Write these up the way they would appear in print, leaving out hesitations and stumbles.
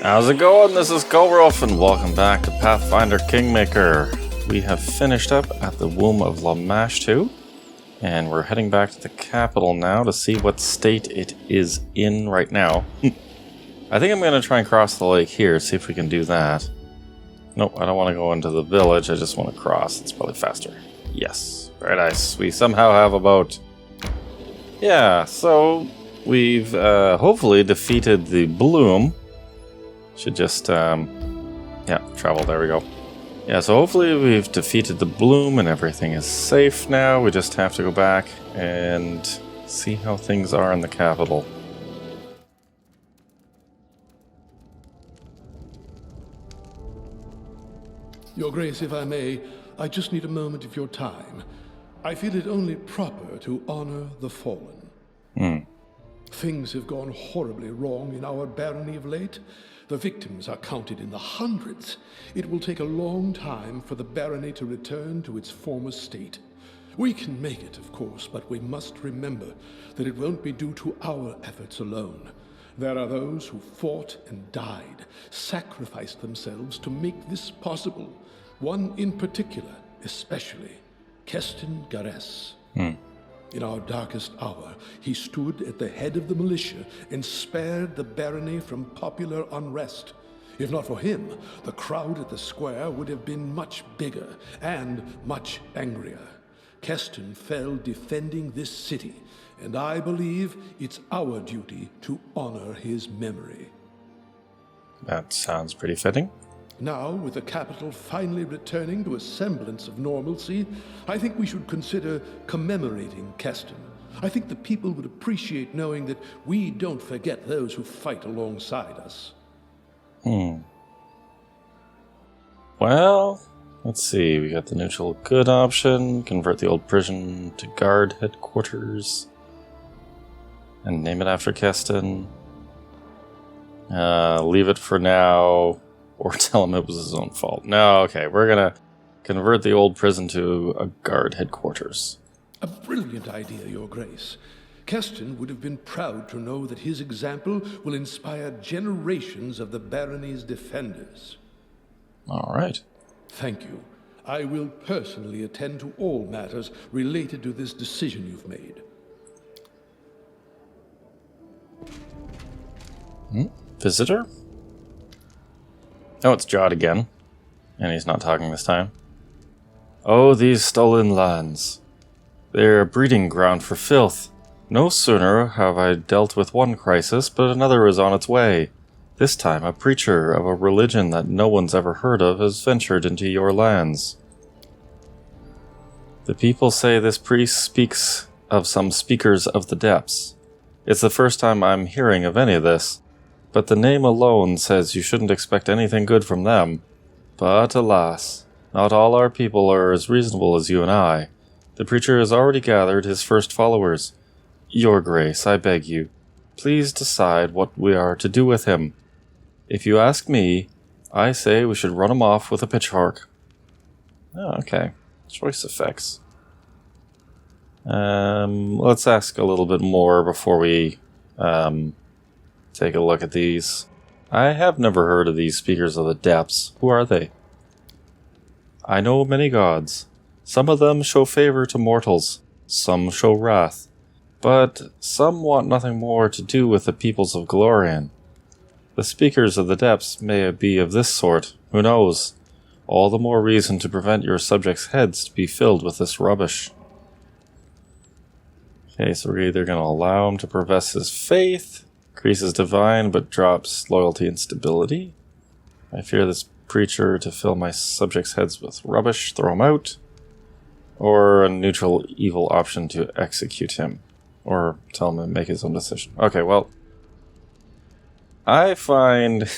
How's it going? This is Kolrolf, and welcome back to Pathfinder Kingmaker. We have finished up at the Womb of Lamashtu, and we're heading back to the capital now to see what state it is in right now. I think I'm going to try and cross the lake here, see if we can do that. Nope, I don't want to go into the village, I just want to cross. It's probably faster. Yes, very nice. We somehow have a boat. Yeah, so we've hopefully defeated the Bloom. Should just, travel, there we go. Yeah, so hopefully we've defeated the Bloom and everything is safe now. We just have to go back and see how things are in the capital. Your Grace, if I may, I just need a moment of your time. I feel it only proper to honor the fallen. Things have gone horribly wrong in our barony of late. The victims are counted in the hundreds. It will take a long time for the barony to return to its former state. We can make it, of course, but we must remember that it won't be due to our efforts alone. There are those who fought and died, sacrificed themselves to make this possible. One in particular, especially, Kesten. In our darkest hour, he stood at the head of the militia and spared the barony from popular unrest. If not for him, the crowd at the square would have been much bigger and much angrier. Kesten fell defending this city, and I believe it's our duty to honor his memory. That sounds pretty fitting. Now, with the capital finally returning to a semblance of normalcy, I think we should consider commemorating Kesten. I think the people would appreciate knowing that we don't forget those who fight alongside us. Well, let's see. We got the neutral good option. Convert the old prison to guard headquarters. And name it after Kesten. Leave it for now. Or tell him it was his own fault. No, okay, we're gonna convert the old prison to a guard headquarters. A brilliant idea, Your Grace. Kesten would have been proud to know that his example will inspire generations of the barony's defenders. All right. Thank you. I will personally attend to all matters related to this decision you've made. Visitor? Oh, it's Jod again. And he's not talking this time. Oh, these stolen lands. They're a breeding ground for filth. No sooner have I dealt with one crisis, but another is on its way. This time, a preacher of a religion that no one's ever heard of has ventured into your lands. The people say this priest speaks of some speakers of the depths. It's the first time I'm hearing of any of this. But the name alone says you shouldn't expect anything good from them. But alas, not all our people are as reasonable as you and I. The preacher has already gathered his first followers. Your Grace, I beg you, please decide what we are to do with him. If you ask me, I say we should run him off with a pitchfork. Oh, okay. Choice effects. Let's ask a little bit more before we, take a look at these. I have never heard of these speakers of the depths. Who are they? I know many gods. Some of them show favor to mortals. Some show wrath. But some want nothing more to do with the peoples of Glorian. The speakers of the depths may be of this sort. Who knows? All the more reason to prevent your subjects' heads to be filled with this rubbish. Okay, so we're either going to allow him to profess his faith, increases divine, but drops loyalty and stability. I fear this preacher to fill my subjects' heads with rubbish, throw him out. Or a neutral evil option to execute him. Or tell him to make his own decision. Okay, well, I find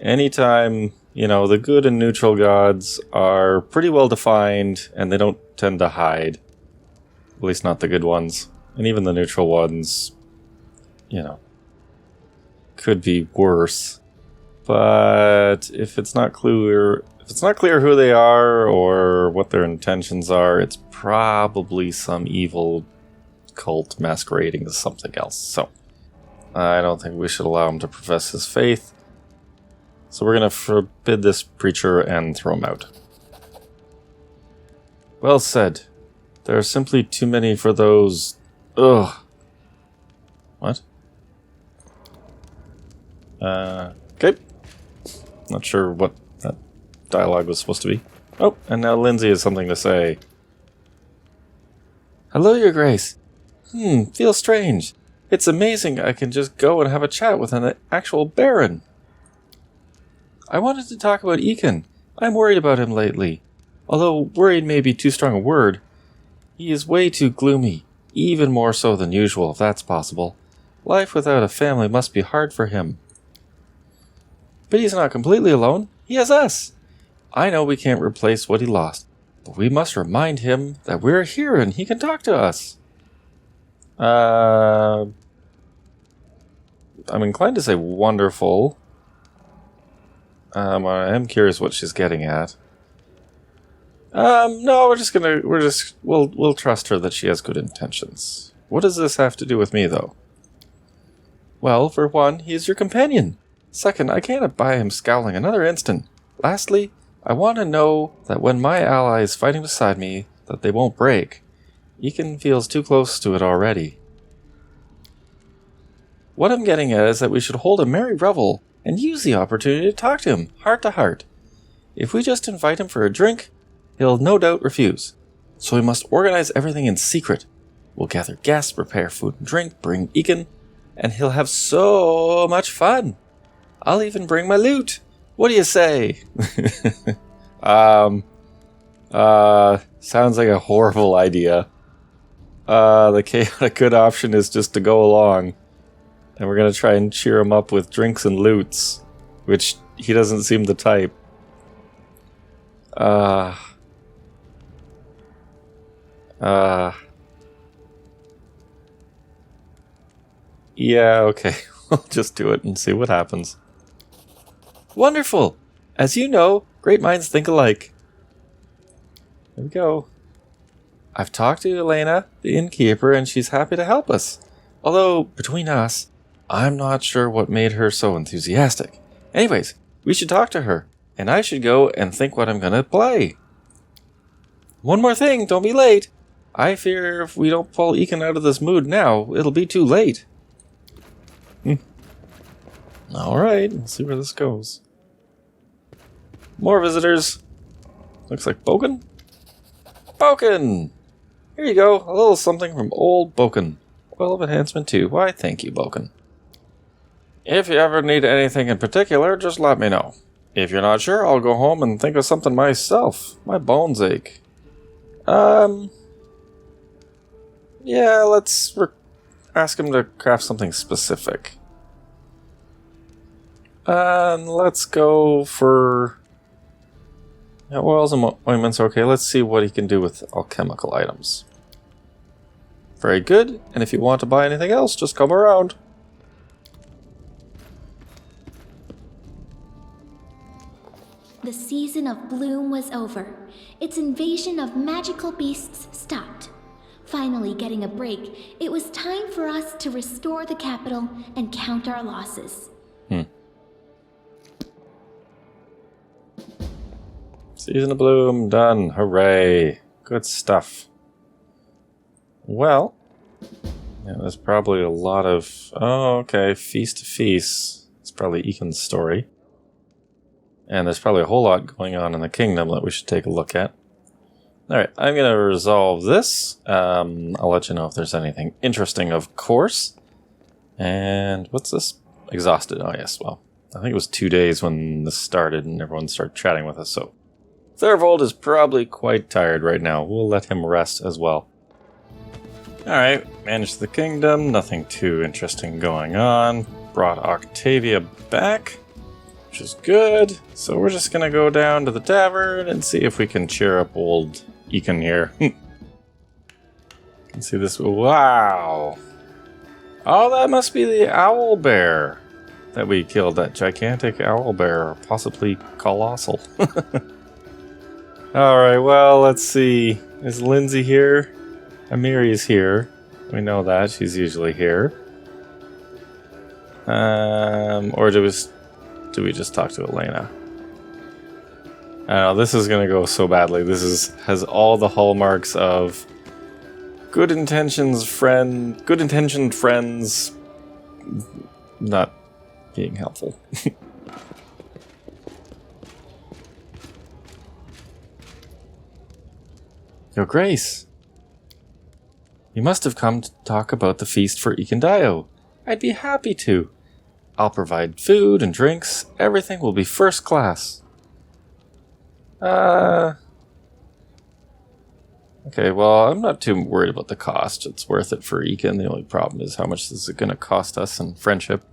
anytime, the good and neutral gods are pretty well defined, and they don't tend to hide. At least not the good ones. And even the neutral ones, could be worse. But if it's not clear who they are or what their intentions are, it's probably some evil cult masquerading as something else. So I don't think we should allow him to profess his faith. So we're going to forbid this preacher and throw him out. Well said. There are simply too many for those... Ugh. What? Okay. Not sure what that dialogue was supposed to be. Oh, and now Lindsey has something to say. Hello, Your Grace. Feels strange. It's amazing I can just go and have a chat with an actual Baron. I wanted to talk about Ekin. I'm worried about him lately. Although worried may be too strong a word. He is way too gloomy, even more so than usual, if that's possible. Life without a family must be hard for him. But he's not completely alone. He has us. I know we can't replace what he lost, but we must remind him that we're here and he can talk to us. I'm inclined to say wonderful. I am curious what she's getting at. No, we'll trust her that she has good intentions. What does this have to do with me, though? Well, for one, he is your companion. Second, I can't abide him scowling another instant. Lastly, I want to know that when my ally is fighting beside me, that they won't break. Ekin feels too close to it already. What I'm getting at is that we should hold a merry revel and use the opportunity to talk to him, heart to heart. If we just invite him for a drink, he'll no doubt refuse. So we must organize everything in secret. We'll gather guests, prepare food and drink, bring Ekin, and he'll have so much fun. I'll even bring my lute. What do you say? Sounds like a horrible idea. The chaotic good option is just to go along. And we're going to try and cheer him up with drinks and loots, which he doesn't seem the type. Yeah, okay. We'll just do it and see what happens. Wonderful! As you know, great minds think alike. Here we go. I've talked to Elena, the innkeeper, and she's happy to help us. Although, between us, I'm not sure what made her so enthusiastic. Anyways, we should talk to her, and I should go and think what I'm gonna play. One more thing, don't be late. I fear if we don't pull Ekin out of this mood now, it'll be too late. Alright, we'll see where this goes. More visitors. Looks like Bogan? Bogan! Here you go, a little something from old Bogan. Oil of enhancement too. Why, thank you, Bogan. If you ever need anything in particular, just let me know. If you're not sure, I'll go home and think of something myself. My bones ache. Yeah, let's ask him to craft something specific. Let's go for... Yeah, oils and ointments. Okay, let's see what he can do with alchemical items. Very good, and if you want to buy anything else, just come around. The season of bloom was over. Its invasion of magical beasts stopped. Finally getting a break, it was time for us to restore the capital and count our losses. Season of bloom, done. Hooray. Good stuff. Well, yeah, there's probably a lot of... Oh, okay, Feast to Feast. It's probably Ekin's story. And there's probably a whole lot going on in the kingdom that we should take a look at. Alright, I'm going to resolve this. I'll let you know if there's anything interesting, of course. And what's this? Exhausted. Oh, yes, well, I think it was 2 days when this started and everyone started chatting with us, so... Thurvold is probably quite tired right now. We'll let him rest as well. Alright, managed the kingdom. Nothing too interesting going on. Brought Octavia back, which is good. So we're just going to go down to the tavern and see if we can cheer up old Ekin here. Can see this. Wow. Oh, that must be the owl bear that we killed. That gigantic owl bear, possibly colossal. Alright, well, let's see. Is Lindsey here? Amiri's here. We know that. She's usually here. Or do we just talk to Elena? I don't know, this is gonna go so badly. This has all the hallmarks of good intentioned friends not being helpful. Your Grace, you must have come to talk about the feast for Ikendayo. I'd be happy to. I'll provide food and drinks. Everything will be first class. Okay, well, I'm not too worried about the cost. It's worth it for Iken. The only problem is how much is it going to cost us in friendship.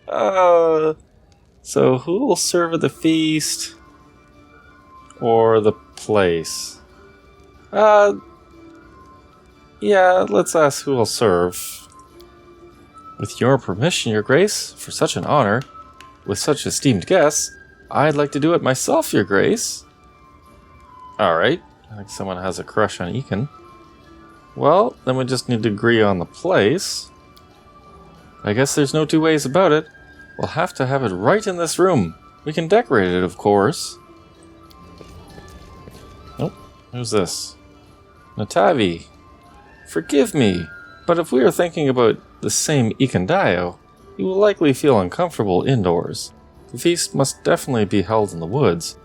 So who will serve at the feast? Or the place? Yeah, let's ask who will serve. With your permission, Your Grace, for such an honor, with such esteemed guests, I'd like to do it myself, Your Grace. Alright, I think someone has a crush on Iken. Well, then we just need to agree on the place. I guess there's no two ways about it. We'll have to have it right in this room. We can decorate it, of course. Nope, who's this? Natavi. Forgive me, but if we are thinking about the same Ikendayo, you will likely feel uncomfortable indoors. The feast must definitely be held in the woods,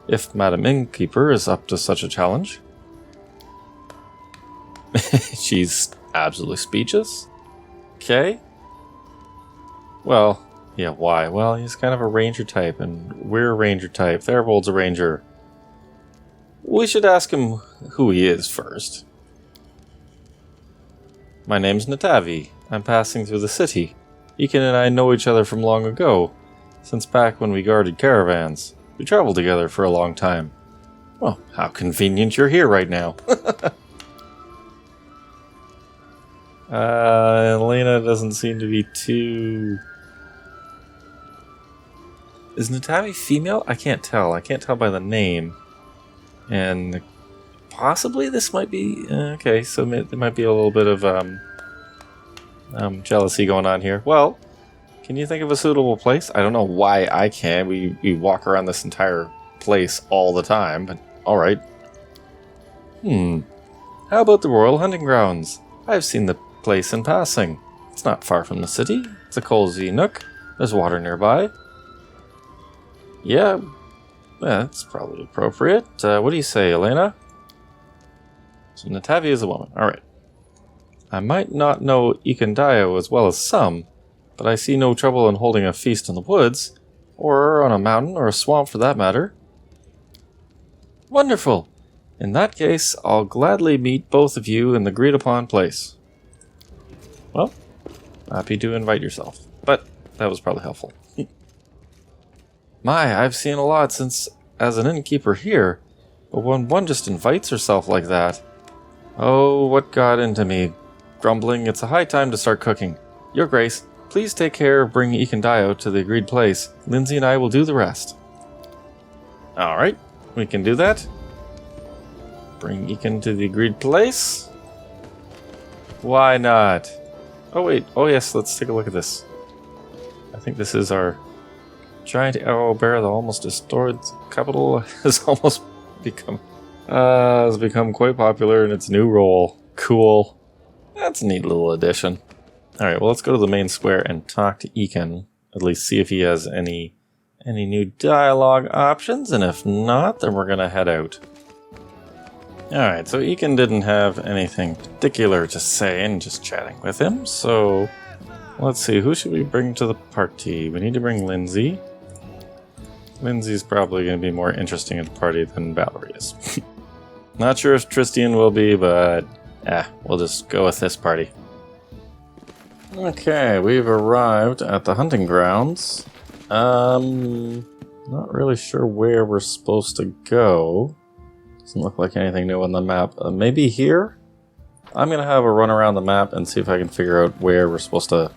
if Madam Innkeeper is up to such a challenge. She's absolutely speechless. Okay. Well, yeah, why? Well, he's kind of a ranger type, and we're a ranger type. Therivold's a ranger. We should ask him who he is first. My name's Natavi. I'm passing through the city. Iken and I know each other from long ago, since back when we guarded caravans. We traveled together for a long time. Well, how convenient you're here right now. Elena doesn't seem to be too... Is Natavi female? I can't tell. I can't tell by the name. And possibly this might be... okay, so there might be a little bit of jealousy going on here. Well, can you think of a suitable place? I don't know why I can't. We walk around this entire place all the time, but alright. How about the Royal Hunting Grounds? I've seen the place in passing. It's not far from the city. It's a cozy nook. There's water nearby. Yeah, that's probably appropriate. What do you say, Elena? So Natavi is a woman. Alright. I might not know Ikendayo as well as some, but I see no trouble in holding a feast in the woods, or on a mountain or a swamp for that matter. Wonderful! In that case, I'll gladly meet both of you in the agreed-upon place. Well, happy to invite yourself, but that was probably helpful. My, I've seen a lot since as an innkeeper here, but when one just invites herself like that... Oh, what got into me? Grumbling, it's a high time to start cooking. Your Grace, please take care of bringing Ikendayo to the agreed place. Lindsey and I will do the rest. Alright, we can do that. Bring Iken to the agreed place. Why not? Oh wait, oh yes, let's take a look at this. I think this is our giant arrow bear that almost destroyed the capital. has become quite popular in its new role. Cool. That's a neat little addition. Alright, well let's go to the main square and talk to Iken. At least see if he has any new dialogue options, and if not, then we're gonna head out. Alright, so Iken didn't have anything particular to say in just chatting with him, so let's see, who should we bring to the party? We need to bring Lindsey. Lindsey's probably going to be more interesting at the party than Valerie is. Not sure if Tristian will be, but we'll just go with this party. Okay, we've arrived at the hunting grounds. Not really sure where we're supposed to go. Doesn't look like anything new on the map. Maybe here? I'm gonna have a run around the map and see if I can figure out where we're supposed to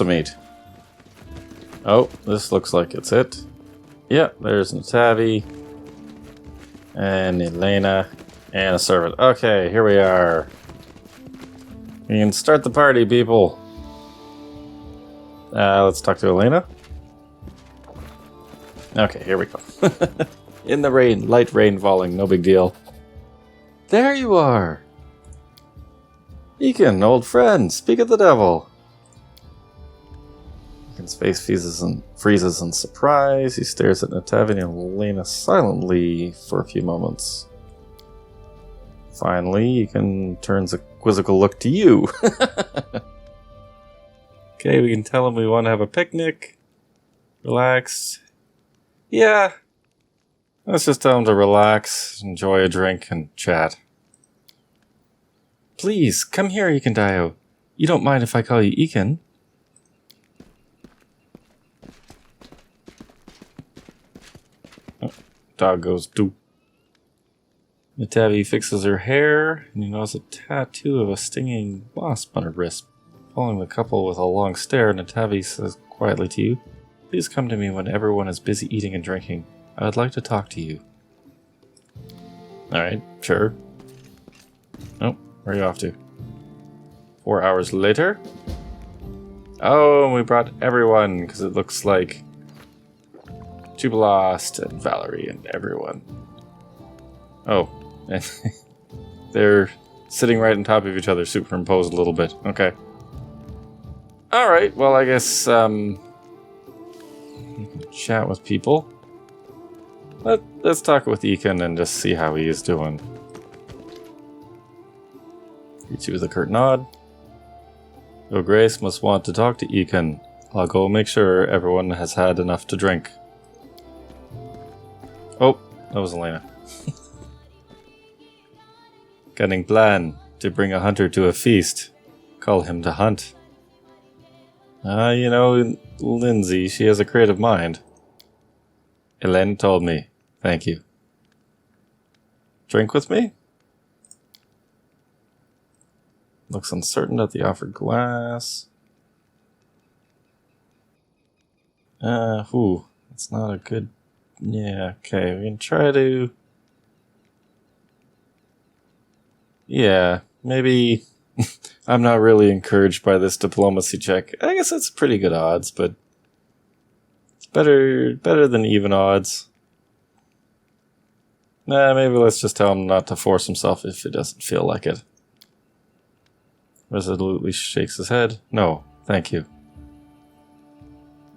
meet. Oh, this looks like it's it. Yep, there's Natavi and Elena and a servant. Okay, here we are. We can start the party, people. Let's talk to Elena. Okay, here we go. In the rain, light rain falling, no big deal. There you are! Ekin, old friend, speak of the devil. Ekin's face freezes in surprise. He stares at Natavi and Elena silently for a few moments. Finally, Ekin turns a quizzical look to you. Okay, we can tell him we want to have a picnic. Relax. Yeah. Let's just tell him to relax, enjoy a drink, and chat. Please, come here, Ekin. You don't mind if I call you Ekin? Oh, dog goes doop. Natavi fixes her hair, and you notice a tattoo of a stinging wasp on her wrist. Following the couple with a long stare, Natavi says quietly to you, please come to me when everyone is busy eating and drinking. I would like to talk to you. Alright, sure. Oh, where are you off to? 4 hours later? Oh, we brought everyone, because it looks like Jubilost and Valerie and everyone. Oh, and they're sitting right on top of each other, superimposed a little bit. Okay. Alright, well, I guess, you can chat with people. Let's talk with Ekin and just see how he is doing. Greets you with a curt nod. Your Grace must want to talk to Ekin. I'll go make sure everyone has had enough to drink. Oh, that was Elena. Cunning plan to bring a hunter to a feast. Call him to hunt. You know, Lindsey, she has a creative mind. Elena told me. Thank you. Drink with me? Looks uncertain at the offered glass. That's not a good... Yeah, okay, we can try to... Yeah, maybe... I'm not really encouraged by this diplomacy check. I guess it's pretty good odds, but... It's better than even odds. Maybe let's just tell him not to force himself if it doesn't feel like it. Resolutely shakes his head. No, thank you.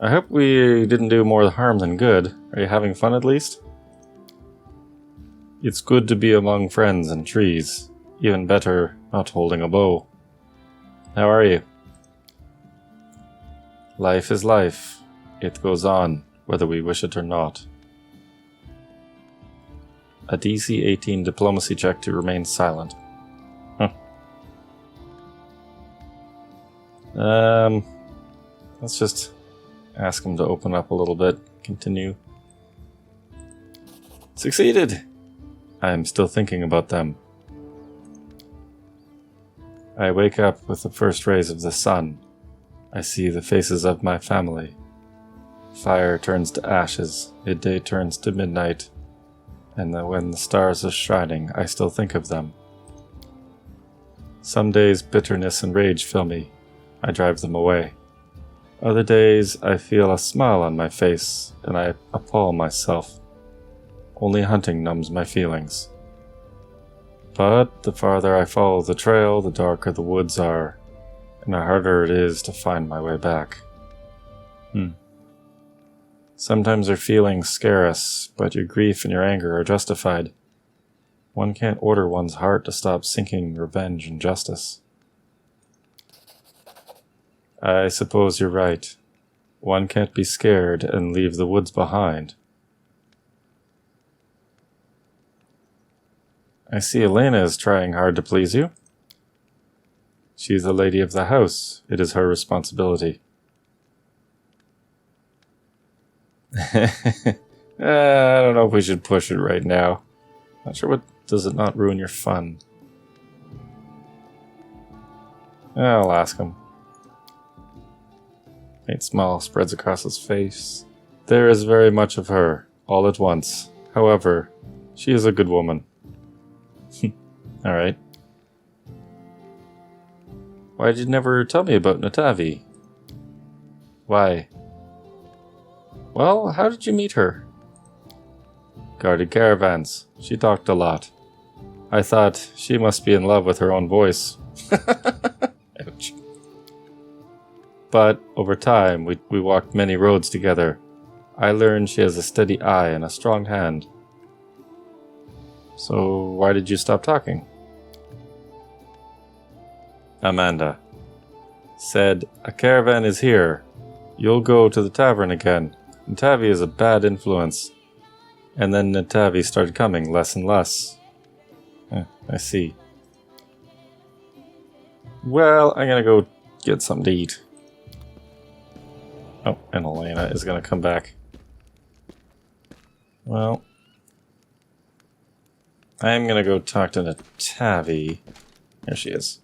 I hope we didn't do more harm than good. Are you having fun at least? It's good to be among friends and trees. Even better, not holding a bow. How are you? Life is life. It goes on, whether we wish it or not. A DC 18 diplomacy check to remain silent. Huh. Let's just ask him to open up a little bit. Continue. Succeeded! I'm still thinking about them. I wake up with the first rays of the sun. I see the faces of my family. Fire turns to ashes, midday turns to midnight, and when the stars are shining, I still think of them. Some days bitterness and rage fill me. I drive them away. Other days I feel a smile on my face, and I appall myself. Only hunting numbs my feelings. But the farther I follow the trail, the darker the woods are, and the harder it is to find my way back. Sometimes our feelings scare us, but your grief and your anger are justified. One can't order one's heart to stop seeking revenge and justice. I suppose you're right. One can't be scared and leave the woods behind. I see Elena is trying hard to please you. She's the lady of the house. It is her responsibility. I don't know if we should push it right now. Not sure what does it not ruin your fun. I'll ask him. Faint smile spreads across his face. There is very much of her, all at once. However, she is a good woman. Alright. Why did you never tell me about Natavi? Why? Well, how did you meet her? Guarded caravans. She talked a lot. I thought she must be in love with her own voice. Ouch. But over time, we walked many roads together. I learned she has a steady eye and a strong hand. So why did you stop talking? Amanda said, a caravan is here. You'll go to the tavern again. Natavi is a bad influence. And then Natavi started coming less and less. I see. Well, I'm gonna go get something to eat. Oh, and Elena is gonna come back. Well, I'm gonna go talk to Natavi. There she is.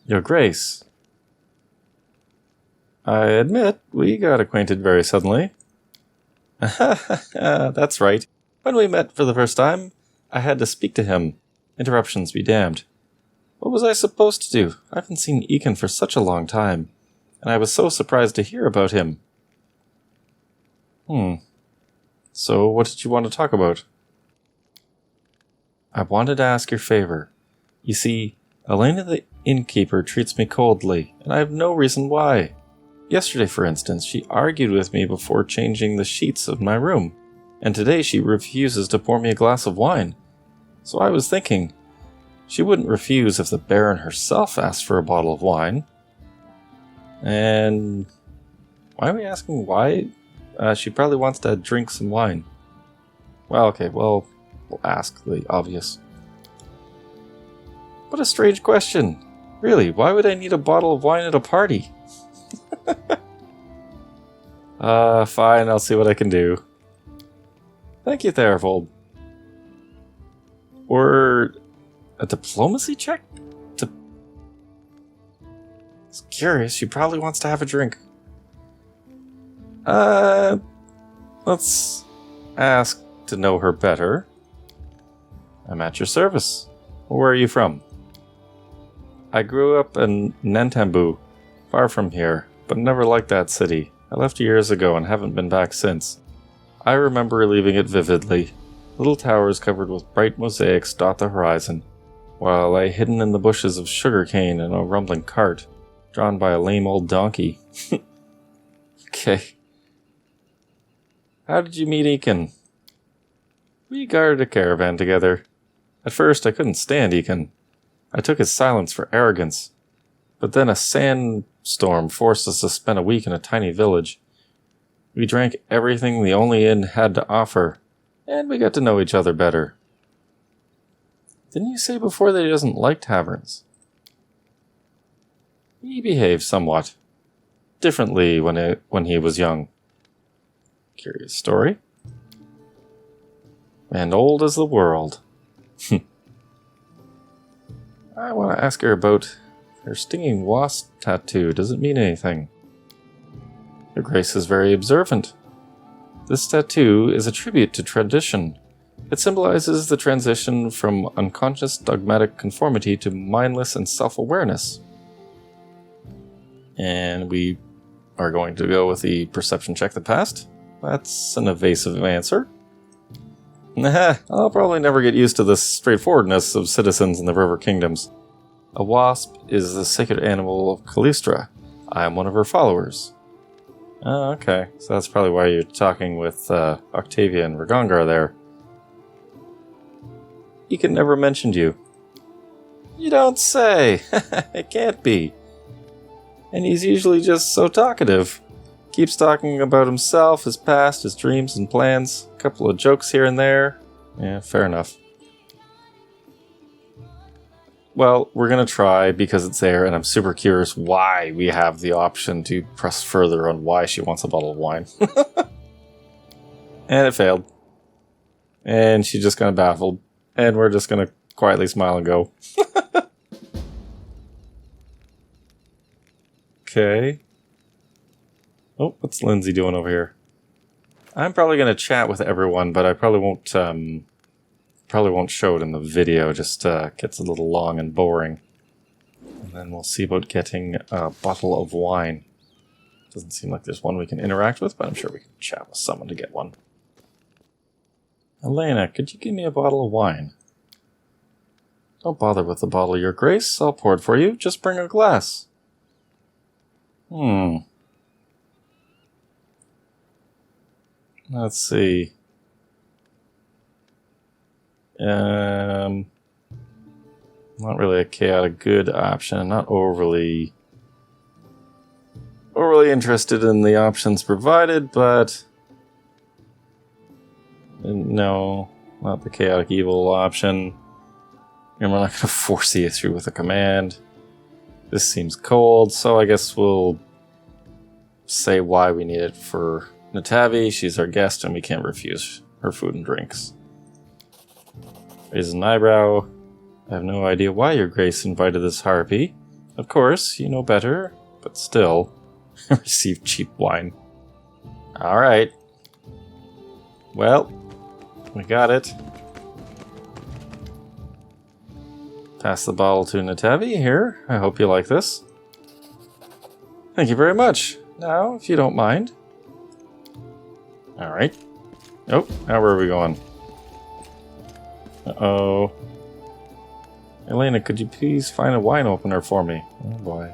Your Grace. I admit, we got acquainted very suddenly. That's right. When we met for the first time, I had to speak to him. Interruptions be damned. What was I supposed to do? I haven't seen Ekin for such a long time, and I was so surprised to hear about him. So, what did you want to talk about? I wanted to ask your favor. You see, Elena the innkeeper treats me coldly, and I have no reason why. Yesterday, for instance, she argued with me before changing the sheets of my room, and today she refuses to pour me a glass of wine. So I was thinking, she wouldn't refuse if the Baron herself asked for a bottle of wine. And why are we asking why? She probably wants to drink some wine. Well, okay, we'll ask the obvious. What a strange question. Really, why would I need a bottle of wine at a party? Fine, I'll see what I can do. Thank you, Therafold. Or a diplomacy check? It's curious, she probably wants to have a drink. Let's ask to know her better. I'm at your service. Where are you from? I grew up in Nantambu, far from here, but never liked that city. I left years ago and haven't been back since. I remember leaving it vividly. Little towers covered with bright mosaics dot the horizon, while I lay hidden in the bushes of sugarcane in a rumbling cart, drawn by a lame old donkey. Okay. How did you meet Ekin? We guarded a caravan together. At first, I couldn't stand Ekin. I took his silence for arrogance. But then a sandstorm forced us to spend a week in a tiny village. We drank everything the only inn had to offer, and we got to know each other better. Didn't you say before that he doesn't like taverns? He behaved somewhat differently when he was young. Curious story. And old as the world. I want to ask her about her stinging wasp tattoo. Does it mean anything? Your Grace is very observant. This tattoo is a tribute to tradition. It symbolizes the transition from unconscious dogmatic conformity to mindless and self-awareness. And we are going to go with the perception check that passed. That's an evasive answer. I'll probably never get used to the straightforwardness of citizens in the River Kingdoms. A wasp is the sacred animal of Callistra. I am one of her followers. Oh, okay. So that's probably why you're talking with Octavia and Ragongar there. Ekin never mentioned you. You don't say! It can't be. And he's usually just so talkative. Keeps talking about himself, his past, his dreams and plans. A couple of jokes here and there. Yeah, fair enough. Well, we're gonna try because it's there, and I'm super curious why we have the option to press further on why she wants a bottle of wine. And it failed. And she's just kind of baffled. And we're just gonna quietly smile and go. Okay. Oh, what's Lindsey doing over here? I'm probably going to chat with everyone, but I probably won't show it in the video. Just gets a little long and boring. And then we'll see about getting a bottle of wine. Doesn't seem like there's one we can interact with, but I'm sure we can chat with someone to get one. Elena, could you give me a bottle of wine? Don't bother with the bottle, Your Grace. I'll pour it for you. Just bring a glass. Let's see. Not really a chaotic good option. Not overly interested in the options provided, but no, not the chaotic evil option. And we're not going to force the issue with a command. This seems cold, so I guess we'll say why we need it for Natavi. She's our guest and we can't refuse her food and drinks. Raises an eyebrow. I have no idea why Your Grace invited this harpy. Of course, you know better, but still. Receive cheap wine. Alright. Well, we got it. Pass the bottle to Natavi here. I hope you like this. Thank you very much. Now, if you don't mind. Alright. Oh, now where are we going? Uh-oh. Elena, could you please find a wine opener for me? Oh boy.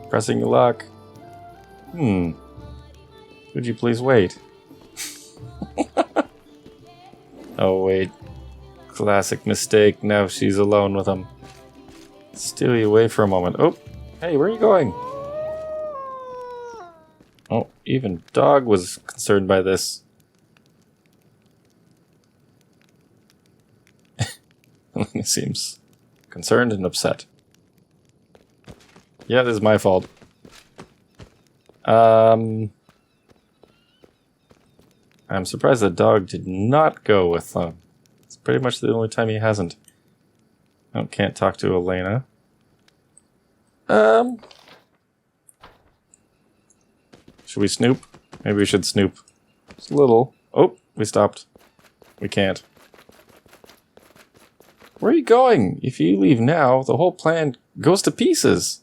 Pressing your luck. Would you please wait? Oh wait. Classic mistake. Now she's alone with him. Steal you away for a moment. Oh, hey, where are you going? Oh, even dog was concerned by this. He seems concerned and upset. Yeah, this is my fault. I'm surprised the dog did not go with them. It's pretty much the only time he hasn't. Oh, can't talk to Elena. Should we snoop? Maybe we should snoop. Just a little. Oh, we stopped. We can't. Where are you going? If you leave now, the whole plan goes to pieces.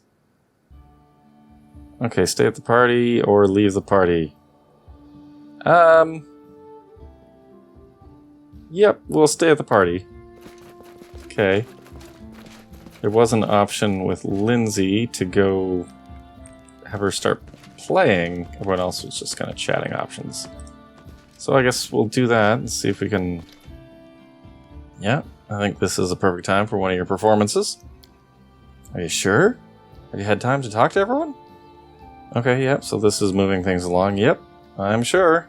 Okay, stay at the party or leave the party. Yep, we'll stay at the party. Okay. There was an option with Lindsey to go have her start playing. Everyone else was just kind of chatting options. So I guess we'll do that and see if we can... Yeah, I think this is a perfect time for one of your performances. Are you sure? Have you had time to talk to everyone? Okay, yep, so this is moving things along. Yep, I'm sure.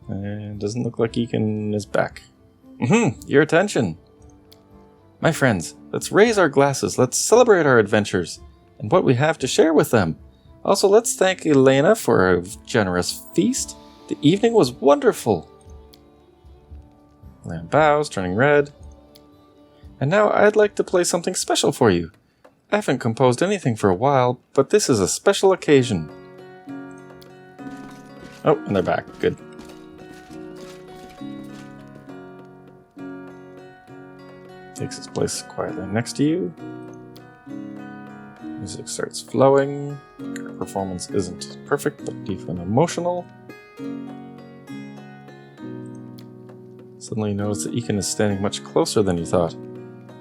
And doesn't look like Ekin is back. Your attention. My friends, let's raise our glasses. Let's celebrate our adventures and what we have to share with them. Also, let's thank Elena for a generous feast. The evening was wonderful. Elena bows, turning red. And now I'd like to play something special for you. I haven't composed anything for a while, but this is a special occasion. Oh, and they're back. Good. Takes its place quietly next to you. Music starts flowing. Your performance isn't perfect, but deep and emotional. Suddenly you notice that Ekin is standing much closer than you thought.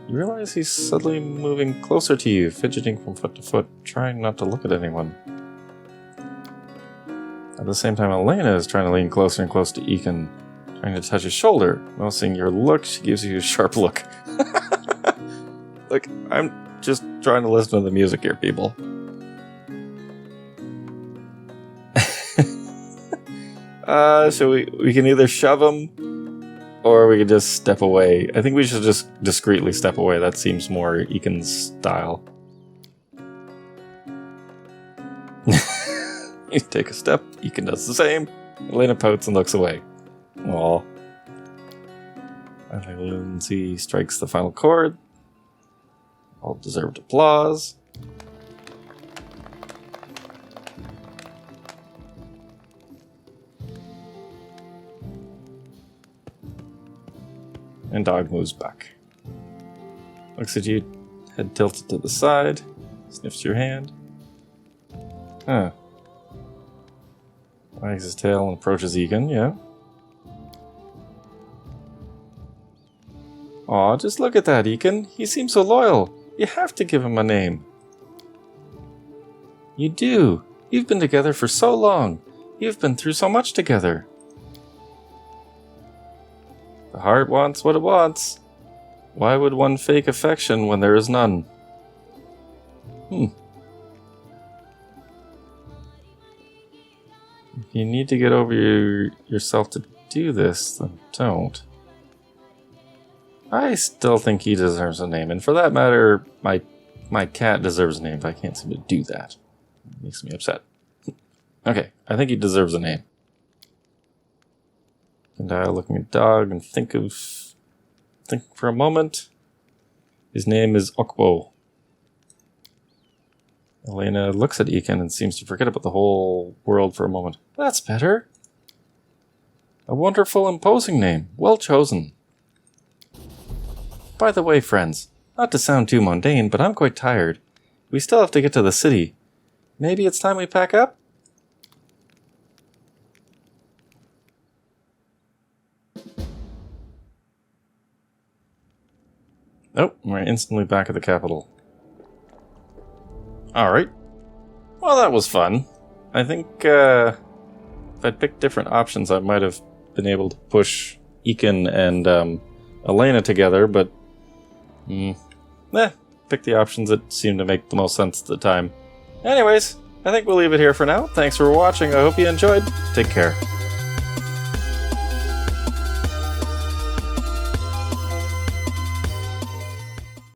You realize he's suddenly moving closer to you, fidgeting from foot to foot, trying not to look at anyone. At the same time, Elena is trying to lean closer and closer to Ekin, trying to touch his shoulder. Noticing your look, she gives you a sharp look. Look, I'm just trying to listen to the music here, people. So we can either shove him, or we can just step away. I think we should just discreetly step away. That seems more Ekin's style. You take a step, Ekin does the same. Elena pouts and looks away. Aww. Finally, Lindsey strikes the final chord. All deserved applause. And dog moves back. Looks at you, head tilted to the side, sniffs your hand. Huh. Wags his tail and approaches Egan, yeah. Aw, just look at that, Egan. He seems so loyal. You have to give him a name. You do. You've been together for so long. You've been through so much together. The heart wants what it wants. Why would one fake affection when there is none? If you need to get over yourself to do this, then don't. I still think he deserves a name, and for that matter, my cat deserves a name, but I can't seem to do that. It makes me upset. Okay, I think he deserves a name. And looking at dog and think for a moment. His name is Okbo. Elena looks at Ekin and seems to forget about the whole world for a moment. That's better. A wonderful, imposing name. Well chosen. By the way, friends, not to sound too mundane, but I'm quite tired. We still have to get to the city. Maybe it's time we pack up? Oh, we're instantly back at the capital. Alright. Well, that was fun. I think if I'd picked different options, I might have been able to push Ekin and Elena together, but pick the options that seemed to make the most sense at the time. Anyways, I think we'll leave it here for now. Thanks for watching. I hope you enjoyed. Take care.